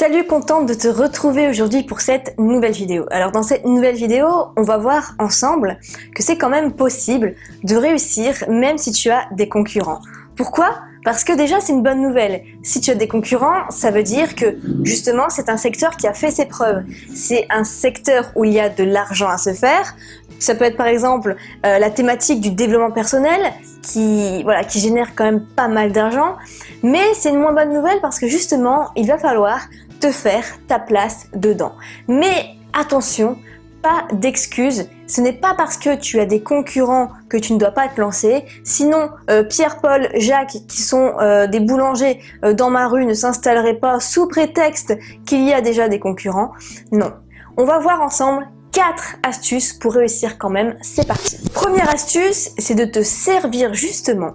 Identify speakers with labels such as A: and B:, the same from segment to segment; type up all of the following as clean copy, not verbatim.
A: Salut, contente de te retrouver aujourd'hui pour cette nouvelle vidéo. Alors dans cette nouvelle vidéo, on va voir ensemble que c'est quand même possible de réussir même si tu as des concurrents. Pourquoi ? Parce que déjà c'est une bonne nouvelle. Si tu as des concurrents, ça veut dire que justement c'est un secteur qui a fait ses preuves. C'est un secteur où il y a de l'argent à se faire. Ça peut être par exemple la thématique du développement personnel qui génère quand même pas mal d'argent. Mais c'est une moins bonne nouvelle parce que justement il va falloir te faire ta place dedans. Mais attention, pas d'excuses. Ce n'est pas parce que tu as des concurrents que tu ne dois pas te lancer. Sinon, Pierre, Paul, Jacques, qui sont des boulangers dans ma rue, ne s'installeraient pas sous prétexte qu'il y a déjà des concurrents. Non. On va voir ensemble 4 astuces pour réussir quand même. C'est parti. Première astuce, c'est de te servir justement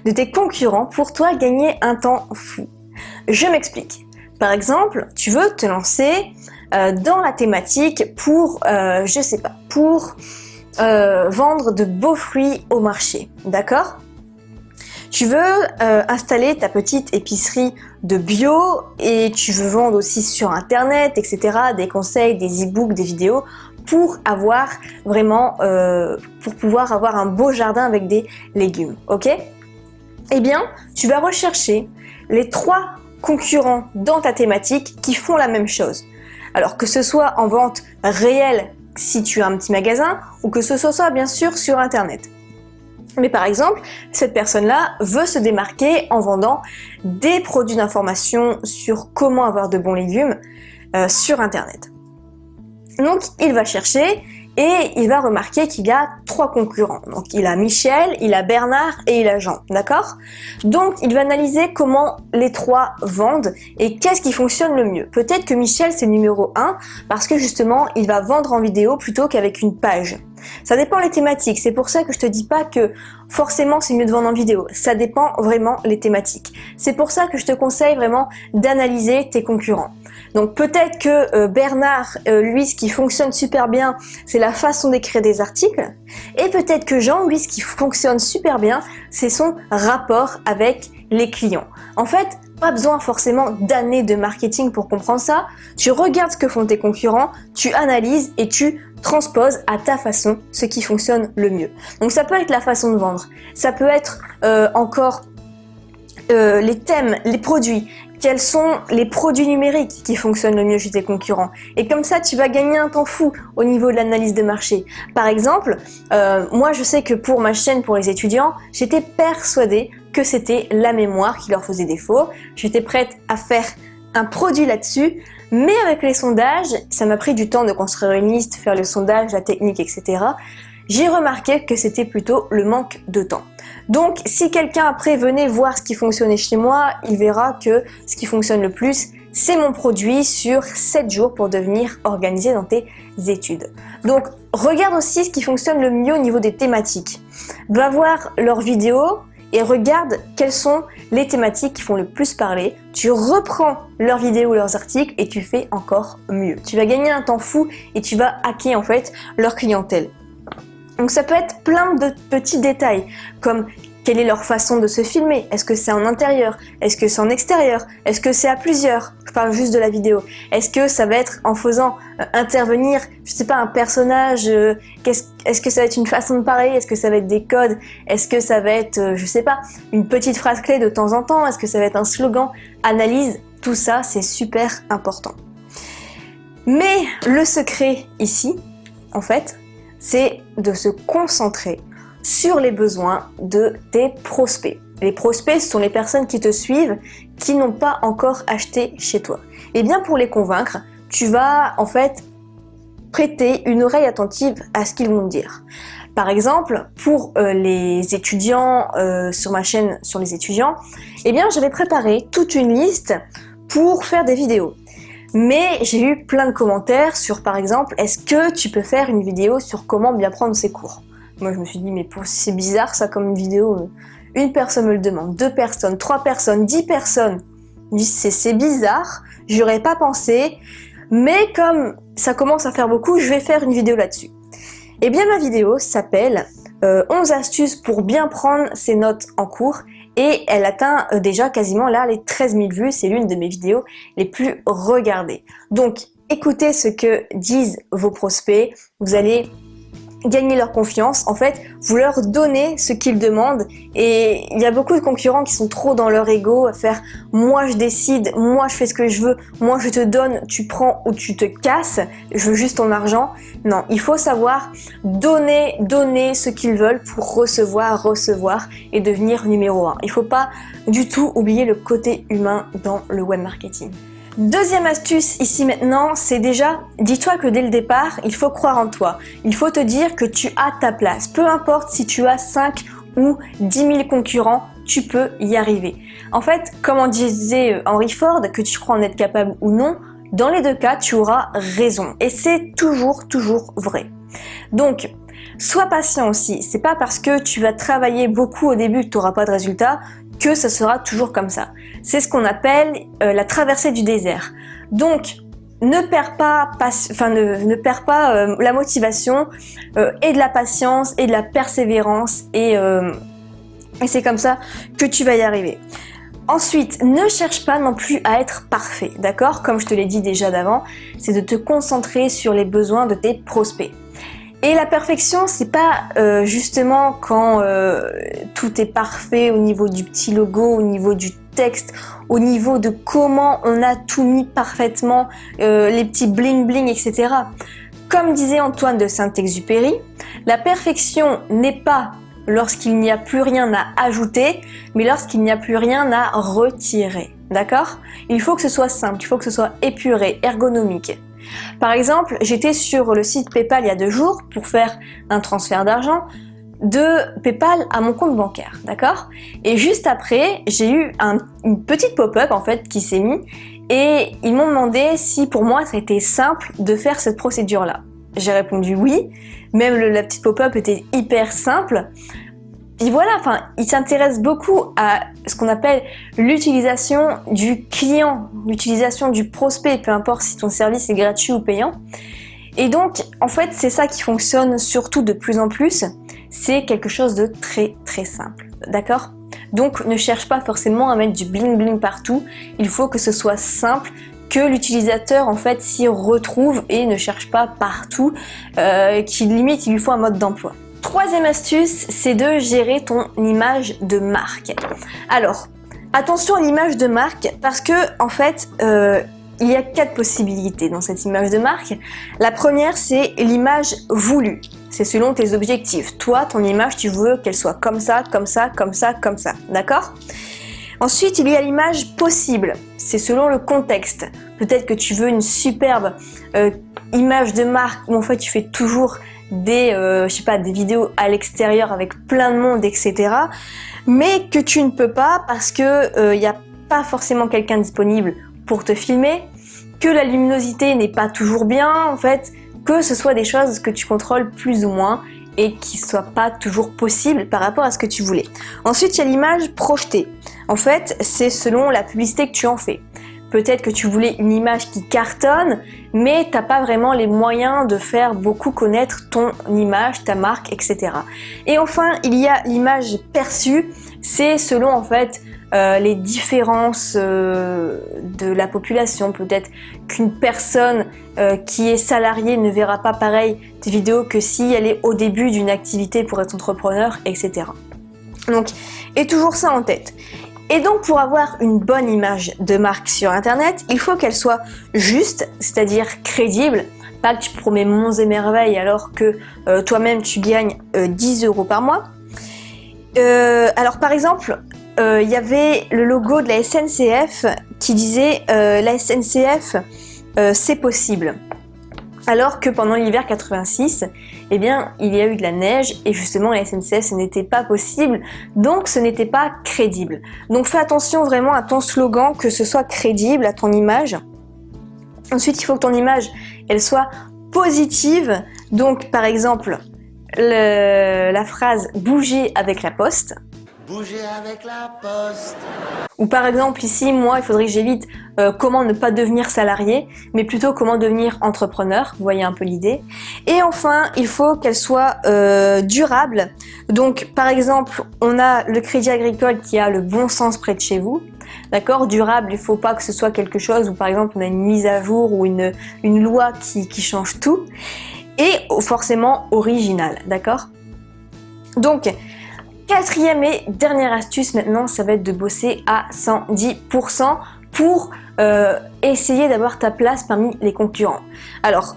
A: de tes concurrents pour toi gagner un temps fou. Je m'explique. Par exemple, tu veux te lancer dans la thématique pour, vendre de beaux fruits au marché, d'accord ? Tu veux installer ta petite épicerie de bio et tu veux vendre aussi sur internet, etc. des conseils, des e-books, des vidéos pour avoir vraiment, pour pouvoir avoir un beau jardin avec des légumes, ok ? Eh bien, tu vas rechercher les 3 concurrents dans ta thématique qui font la même chose. Alors que ce soit en vente réelle si tu as un petit magasin ou que ce soit bien sûr sur internet. Mais par exemple, cette personne-là veut se démarquer en vendant des produits d'information sur comment avoir de bons légumes sur internet. Donc il va chercher et il va remarquer qu'il y a 3 concurrents. Donc il a Michel, il a Bernard et il a Jean, d'accord ? Donc il va analyser comment les 3 vendent et qu'est-ce qui fonctionne le mieux. Peut-être que Michel c'est numéro 1 parce que justement il va vendre en vidéo plutôt qu'avec une page. Ça dépend les thématiques, c'est pour ça que je te dis pas que forcément c'est mieux de vendre en vidéo, ça dépend vraiment les thématiques. C'est pour ça que je te conseille vraiment d'analyser tes concurrents. Donc peut-être que Bernard, lui ce qui fonctionne super bien, c'est la façon d'écrire des articles, et peut-être que Jean, lui ce qui fonctionne super bien, c'est son rapport avec les clients. En fait, pas besoin forcément d'années de marketing pour comprendre ça, tu regardes ce que font tes concurrents, tu analyses et tu transposes à ta façon ce qui fonctionne le mieux. Donc ça peut être la façon de vendre, ça peut être les thèmes, les produits, quels sont les produits numériques qui fonctionnent le mieux chez tes concurrents. Et comme ça, tu vas gagner un temps fou au niveau de l'analyse de marché. Par exemple, moi je sais que pour ma chaîne pour les étudiants, j'étais persuadée que c'était la mémoire qui leur faisait défaut. J'étais prête à faire un produit là-dessus, mais avec les sondages, ça m'a pris du temps de construire une liste, faire le sondage, la technique, etc. J'ai remarqué que c'était plutôt le manque de temps. Donc, si quelqu'un après venait voir ce qui fonctionnait chez moi, il verra que ce qui fonctionne le plus, c'est mon produit sur 7 jours pour devenir organisé dans tes études. Donc, regarde aussi ce qui fonctionne le mieux au niveau des thématiques. Va voir leurs vidéos et regarde quelles sont les thématiques qui font le plus parler. Tu reprends leurs vidéos, leurs articles et tu fais encore mieux. Tu vas gagner un temps fou et tu vas hacker en fait leur clientèle. Donc ça peut être plein de petits détails comme quelle est leur façon de se filmer. Est-ce que c'est en intérieur? Est-ce que c'est en extérieur? Est-ce que c'est à plusieurs? Je parle juste de la vidéo. Est-ce que ça va être en faisant intervenir, je sais pas, un personnage? Est-ce que ça va être une façon de parler? Est-ce que ça va être des codes? Est-ce que ça va être, je sais pas, une petite phrase clé de temps en temps? Est-ce que ça va être un slogan? Analyse, tout ça, c'est super important. Mais le secret ici, en fait, c'est de se concentrer sur les besoins de tes prospects. Les prospects, ce sont les personnes qui te suivent, qui n'ont pas encore acheté chez toi. Et bien pour les convaincre, tu vas en fait prêter une oreille attentive à ce qu'ils vont te dire. Par exemple, pour les étudiants, sur ma chaîne sur les étudiants, eh bien j'avais préparé toute une liste pour faire des vidéos. Mais j'ai eu plein de commentaires sur, par exemple, est-ce que tu peux faire une vidéo sur comment bien prendre ses cours? Moi, je me suis dit, mais c'est bizarre ça comme une vidéo. Une personne me le demande, 2 personnes, 3 personnes, 10 personnes. Je me dis, c'est bizarre, j'aurais pas pensé, mais comme ça commence à faire beaucoup, je vais faire une vidéo là-dessus. Eh bien, ma vidéo s'appelle 11 astuces pour bien prendre ses notes en cours et elle atteint déjà quasiment là les 13 000 vues. C'est l'une de mes vidéos les plus regardées. Donc écoutez ce que disent vos prospects, vous allez gagner leur confiance. En fait, vous leur donnez ce qu'ils demandent, et il y a beaucoup de concurrents qui sont trop dans leur ego à faire moi je décide, moi je fais ce que je veux, moi je te donne, tu prends ou tu te casses, je veux juste ton argent. Non, il faut savoir donner ce qu'ils veulent pour recevoir et devenir numéro 1. Il faut pas du tout oublier le côté humain dans le web marketing. Deuxième astuce ici maintenant, c'est déjà, dis-toi que dès le départ, il faut croire en toi. Il faut te dire que tu as ta place. Peu importe si tu as 5 ou 10 000 concurrents, tu peux y arriver. En fait, comme on disait Henry Ford, que tu crois en être capable ou non, dans les deux cas, tu auras raison. Et c'est toujours vrai. Donc, sois patient aussi. C'est pas parce que tu vas travailler beaucoup au début que tu n'auras pas de résultat que ça sera toujours comme ça. C'est ce qu'on appelle la traversée du désert. Donc, ne perds pas la motivation et de la patience et de la persévérance, et c'est comme ça que tu vas y arriver. Ensuite, ne cherche pas non plus à être parfait, d'accord? Comme je te l'ai dit déjà d'avant, c'est de te concentrer sur les besoins de tes prospects. Et la perfection, c'est pas justement quand tout est parfait au niveau du petit logo, au niveau du texte, au niveau de comment on a tout mis parfaitement, les petits bling bling, etc. Comme disait Antoine de Saint-Exupéry, la perfection n'est pas lorsqu'il n'y a plus rien à ajouter, mais lorsqu'il n'y a plus rien à retirer. D'accord? Il faut que ce soit simple, il faut que ce soit épuré, ergonomique. Par exemple, j'étais sur le site PayPal il y a 2 jours pour faire un transfert d'argent de PayPal à mon compte bancaire, d'accord? Et juste après, j'ai eu une petite pop-up en fait qui s'est mise, et ils m'ont demandé si pour moi ça a été simple de faire cette procédure-là. J'ai répondu oui, même la petite pop-up était hyper simple. Puis voilà, enfin, ils s'intéressent beaucoup à ce qu'on appelle l'utilisation du client, l'utilisation du prospect, peu importe si ton service est gratuit ou payant. Et donc, en fait, c'est ça qui fonctionne surtout de plus en plus. C'est quelque chose de très simple, d'accord? Donc, ne cherche pas forcément à mettre du bling bling partout. Il faut que ce soit simple, que l'utilisateur en fait s'y retrouve et ne cherche pas partout, qu'il limite, il lui faut un mode d'emploi. Troisième astuce, c'est de gérer ton image de marque. Alors, attention à l'image de marque parce que en fait, il y a 4 possibilités dans cette image de marque. La première, c'est l'image voulue. C'est selon tes objectifs. Toi, ton image, tu veux qu'elle soit comme ça, d'accord? Ensuite, il y a l'image possible. C'est selon le contexte. Peut-être que tu veux une superbe image de marque où en fait tu fais toujours des vidéos à l'extérieur avec plein de monde, etc. Mais que tu ne peux pas parce que n'y a pas forcément quelqu'un disponible pour te filmer, que la luminosité n'est pas toujours bien, en fait, que ce soit des choses que tu contrôles plus ou moins et qui ne soient pas toujours possibles par rapport à ce que tu voulais. Ensuite, il y a l'image projetée. En fait, c'est selon la publicité que tu en fais. Peut-être que tu voulais une image qui cartonne, mais t'as pas vraiment les moyens de faire beaucoup connaître ton image, ta marque, etc. Et enfin, il y a l'image perçue. C'est selon en fait les différences de la population. Peut-être qu'une personne qui est salariée ne verra pas pareil tes vidéos que si elle est au début d'une activité pour être entrepreneur, etc. Donc, aie toujours ça en tête. Et donc pour avoir une bonne image de marque sur internet, il faut qu'elle soit juste, c'est-à-dire crédible, pas que tu promets monts et merveilles alors que toi-même tu gagnes 10 € par mois. Alors par exemple, il y avait le logo de la SNCF qui disait la SNCF c'est possible. Alors que pendant l'hiver 86, eh bien, il y a eu de la neige et justement la SNCF ce n'était pas possible, donc ce n'était pas crédible. Donc fais attention vraiment à ton slogan, que ce soit crédible, à ton image. Ensuite, il faut que ton image, elle soit positive. Donc par exemple, la phrase « bouger avec la poste ».
B: Bouger avec la poste.
A: Ou par exemple ici, moi, il faudrait que j'évite comment ne pas devenir salarié, mais plutôt comment devenir entrepreneur. Vous voyez un peu l'idée. Et enfin, il faut qu'elle soit durable. Donc par exemple, on a le Crédit Agricole qui a le bon sens près de chez vous. D'accord, durable, il ne faut pas que ce soit quelque chose où par exemple on a une mise à jour ou une loi qui change tout. Et forcément original, d'accord? Donc, quatrième et dernière astuce maintenant, ça va être de bosser à 110% pour essayer d'avoir ta place parmi les concurrents. Alors,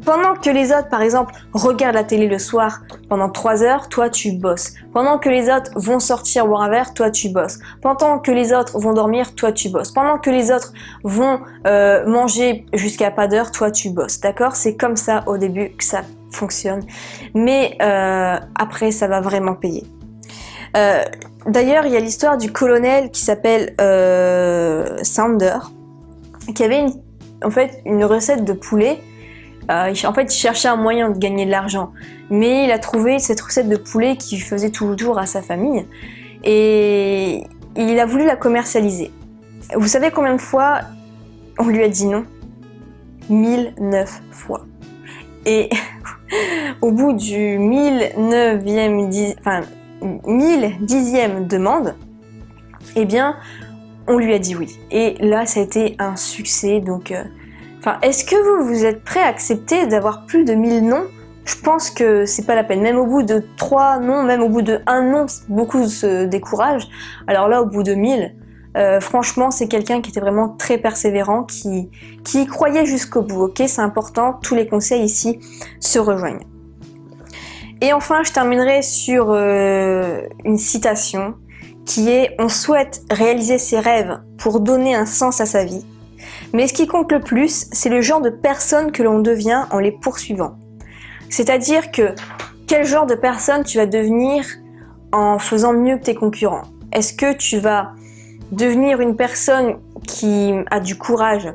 A: pendant que les autres, par exemple, regardent la télé le soir pendant 3 heures, toi tu bosses. Pendant que les autres vont sortir boire un verre, toi tu bosses. Pendant que les autres vont dormir, toi tu bosses. Pendant que les autres vont manger jusqu'à pas d'heure, toi tu bosses. D'accord? C'est comme ça au début que ça fonctionne. Mais après, ça va vraiment payer. D'ailleurs, il y a l'histoire du colonel qui s'appelle Sander, qui avait une recette de poulet. En fait, il cherchait un moyen de gagner de l'argent, mais il a trouvé cette recette de poulet qui faisait toujours à sa famille, et il a voulu la commercialiser. Vous savez combien de fois on lui a dit non? 1009 fois. Et au bout du 1010e demande, eh bien, on lui a dit oui. Et là, ça a été un succès, donc... est-ce que vous êtes prêt à accepter d'avoir plus de 1000 noms? Je pense que c'est pas la peine. Même au bout de 3 noms, même au bout de 1 nom, beaucoup se découragent. Alors là, au bout de 1000, franchement, c'est quelqu'un qui était vraiment très persévérant, qui y croyait jusqu'au bout. Ok, c'est important, tous les conseils ici se rejoignent. Et enfin, je terminerai sur une citation qui est « On souhaite réaliser ses rêves pour donner un sens à sa vie. Mais ce qui compte le plus, c'est le genre de personne que l'on devient en les poursuivant. » C'est-à-dire que quel genre de personne tu vas devenir en faisant mieux que tes concurrents? Est-ce que tu vas devenir une personne qui a du courage,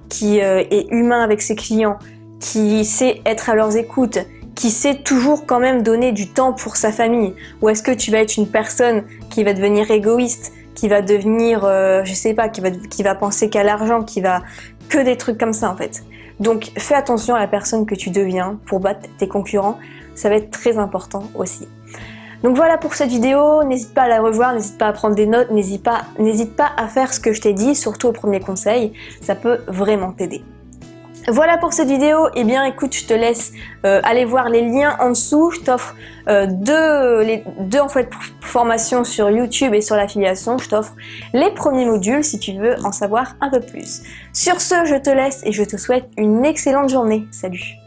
A: qui est humain avec ses clients, qui sait être à leurs écoutes, qui sait toujours quand même donner du temps pour sa famille? Ou est-ce que tu vas être une personne qui va devenir égoïste, qui va devenir, je sais pas, qui va penser qu'à l'argent, qui va que des trucs comme ça en fait. Donc fais attention à la personne que tu deviens pour battre tes concurrents, ça va être très important aussi. Donc voilà pour cette vidéo, n'hésite pas à la revoir, n'hésite pas à prendre des notes, n'hésite pas à faire ce que je t'ai dit, surtout au premier conseil, ça peut vraiment t'aider. Voilà pour cette vidéo, et bien écoute, je te laisse aller voir les liens en dessous, je t'offre deux en fait formations sur YouTube et sur l'affiliation, je t'offre les premiers modules si tu veux en savoir un peu plus. Sur ce, je te laisse et je te souhaite une excellente journée, salut!